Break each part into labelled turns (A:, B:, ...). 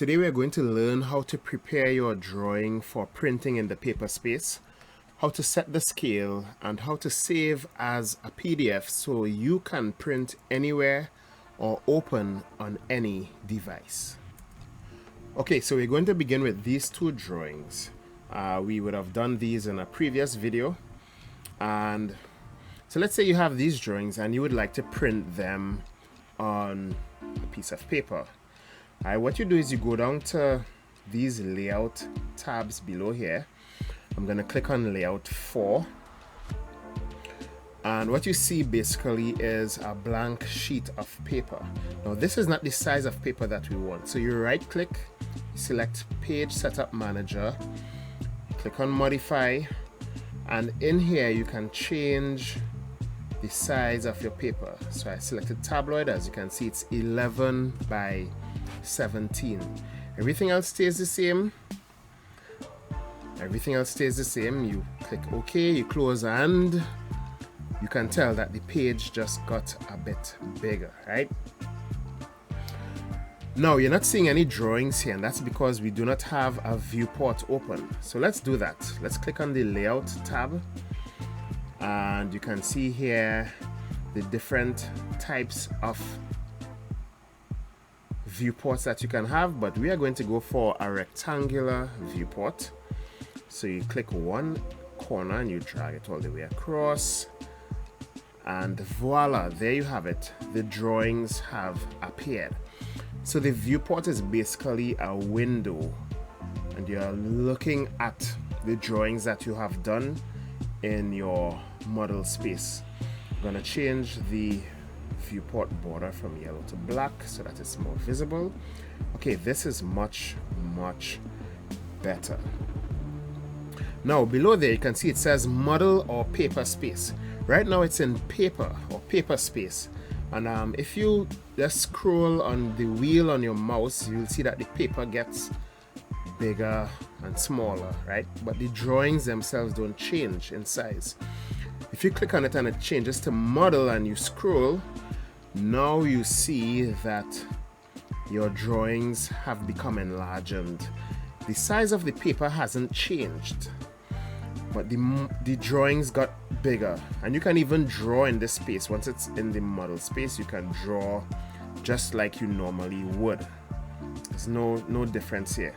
A: Today we are going to learn how to prepare your drawing for printing in the paper space, how to set the scale, and how to save as a PDF so you can print anywhere or open on any device. Okay, so we're going to begin with these two drawings. We would have done these in a previous video. And so let's say you have these drawings and you would like to print them on a piece of paper. What you do is you go down to these layout tabs below here. I'm going to click on layout 4. And what you see basically is a blank sheet of paper. Now this is not the size of paper that we want. So you right click, select page setup manager, click on modify, and in here you can change the size of your paper. So I selected tabloid. As you can see, it's 11 by 17. Everything else stays the same. You click OK, you close, and you can tell that the page just got a bit bigger, right? Now you're not seeing any drawings here, and that's because we do not have a viewport open. So let's do that. Let's click on the layout tab, and you can see here the different types of viewports that you can have, but we are going to go for a rectangular viewport. So you click one corner and you drag it all the way across, and voila, there you have it. The drawings have appeared. So the viewport is basically a window, and you're looking at the drawings that you have done in your model space. I'm going to change the viewport border from yellow to black so that it's more visible. Okay, this is much better. Now below there you can see it says model or paper space. Right now it's in paper or paper space, and if you just scroll on the wheel on your mouse, you'll see that the paper gets bigger and smaller, right? But the drawings themselves don't change in size. If you click on it and it changes to model and you scroll, now you see that your drawings have become enlarged. The size of the paper hasn't changed, but the drawings got bigger, and you can even draw in this space. Once it's in the model space, you can draw just like you normally would. There's no difference here.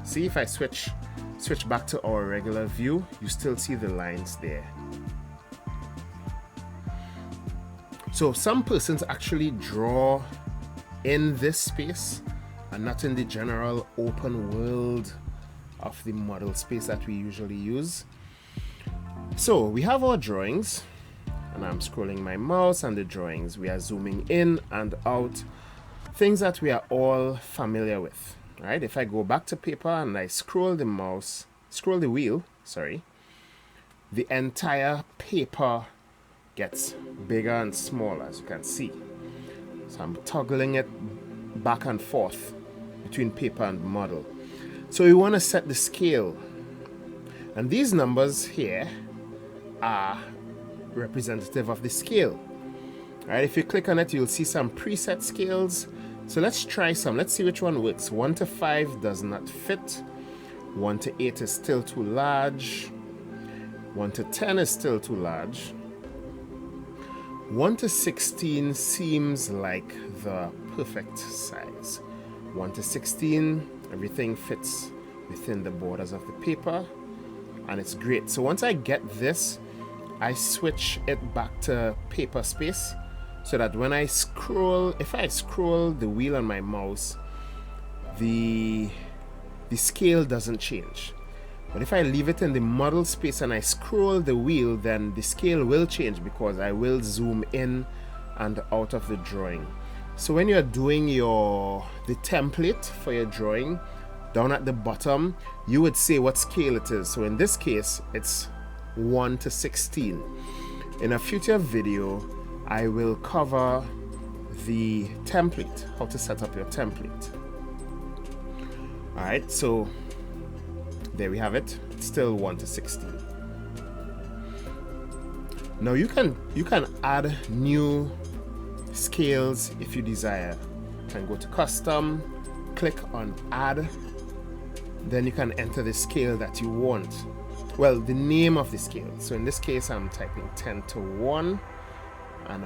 A: See, if I switch back to our regular view, you still see the lines there. So some persons actually draw in this space and not in the general open world of the model space that we usually use. So we have our drawings, and I'm scrolling my mouse, and the drawings, we are zooming in and out, things that we are all familiar with, right? If I go back to paper and I scroll the wheel, the entire paper gets bigger and smaller, as you can see. So I'm toggling it back and forth between paper and model. So we want to set the scale, and these numbers here are representative of the scale. Right? If you click on it, you'll see some preset scales. So let's try some. Let's see which one works. 1 to 5 does not fit. 1 to 8 is still too large. 1 to 10 is still too large. 1 to 16 seems like the perfect size. 1 to 16, everything fits within the borders of the paper, and it's great. So once I get this, I switch it back to paper space, so that when I scroll, if I scroll the wheel on my mouse, the scale doesn't change. But if I leave it in the model space and I scroll the wheel, then the scale will change, because I will zoom in and out of the drawing. So when you're doing the template for your drawing, down at the bottom, you would say what scale it is. So in this case, it's 1 to 16. In a future video, I will cover the template, how to set up your template. Alright, so there we have it. It's still 1 to 16. Now you can add new scales if you desire. You can go to custom, click on add, then you can enter the scale that you want. Well, the name of the scale. So in this case, I'm typing 10:1, and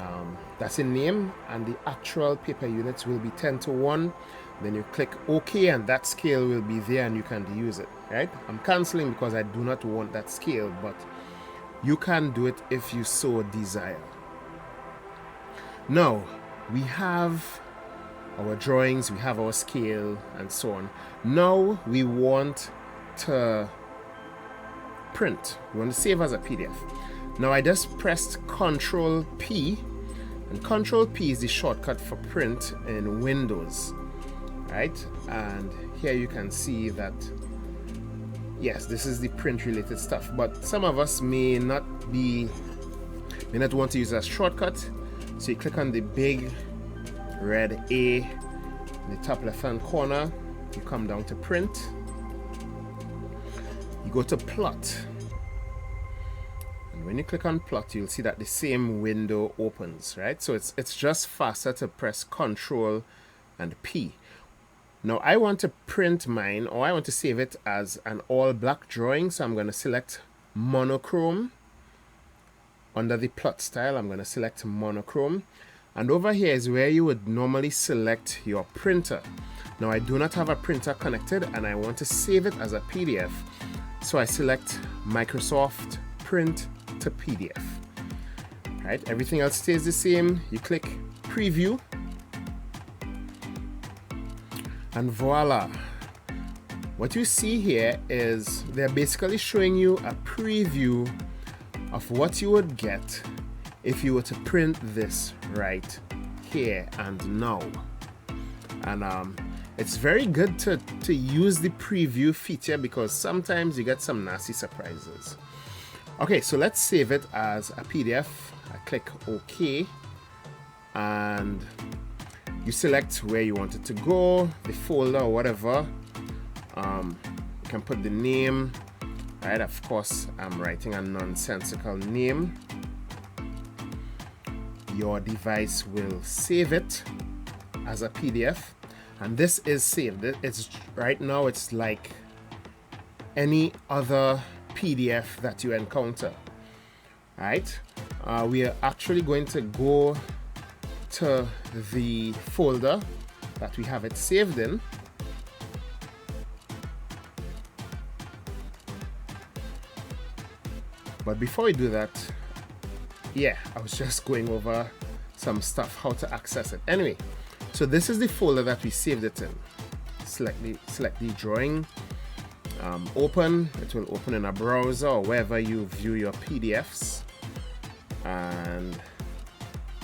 A: that's a name, and the actual paper units will be 10:1. Then you click OK, and that scale will be there and you can use it, right? I'm canceling because I do not want that scale, but you can do it if you so desire. Now, we have our drawings, we have our scale, and so on. Now we want to print. We want to save as a PDF. Now I just pressed Control P, and Control P is the shortcut for print in Windows, right? And here you can see that, yes, this is the print related stuff, but some of us may not want to use a shortcut. So you click on the big red A in the top left hand corner, you come down to print, you go to plot, and when you click on plot, you'll see that the same window opens, right? So it's just faster to press Control and P. Now I want to print mine, or I want to save it as an all black drawing, so I'm going to select monochrome. Under the plot style, I'm going to select monochrome, and over here is where you would normally select your printer. Now I do not have a printer connected and I want to save it as a PDF, so I select Microsoft Print to PDF. Right, everything else stays the same. You click preview, and voila, what you see here is they're basically showing you a preview of what you would get if you were to print this right here and now. And it's very good to use the preview feature, because sometimes you get some nasty surprises. Okay, so let's save it as a PDF. I click OK, and you select where you want it to go, the folder or whatever. You can put the name. Right, of course, I'm writing a nonsensical name. Your device will save it as a PDF, and this is saved. It's right now, it's like any other PDF that you encounter. Right, we are actually going to go to the folder that we have it saved in. But before we do that, yeah, I was just going over some stuff, how to access it. Anyway, so this is the folder that we saved it in. Select the drawing, open. It will open in a browser or wherever you view your PDFs. And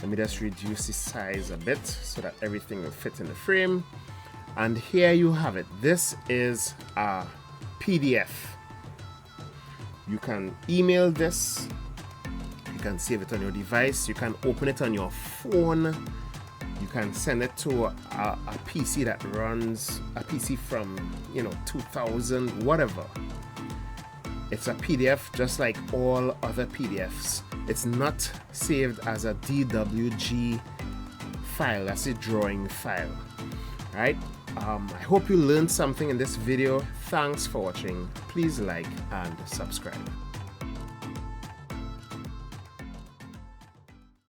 A: let me just reduce the size a bit so that everything will fit in the frame. And here you have it. This is a PDF. You can email this, you can save it on your device, you can open it on your phone, you can send it to a PC that runs, a PC from 2000, whatever. It's a PDF just like all other PDFs. It's not saved as a DWG file, that's a drawing file. Right? I hope you learned something in this video. Thanks for watching. Please like and subscribe.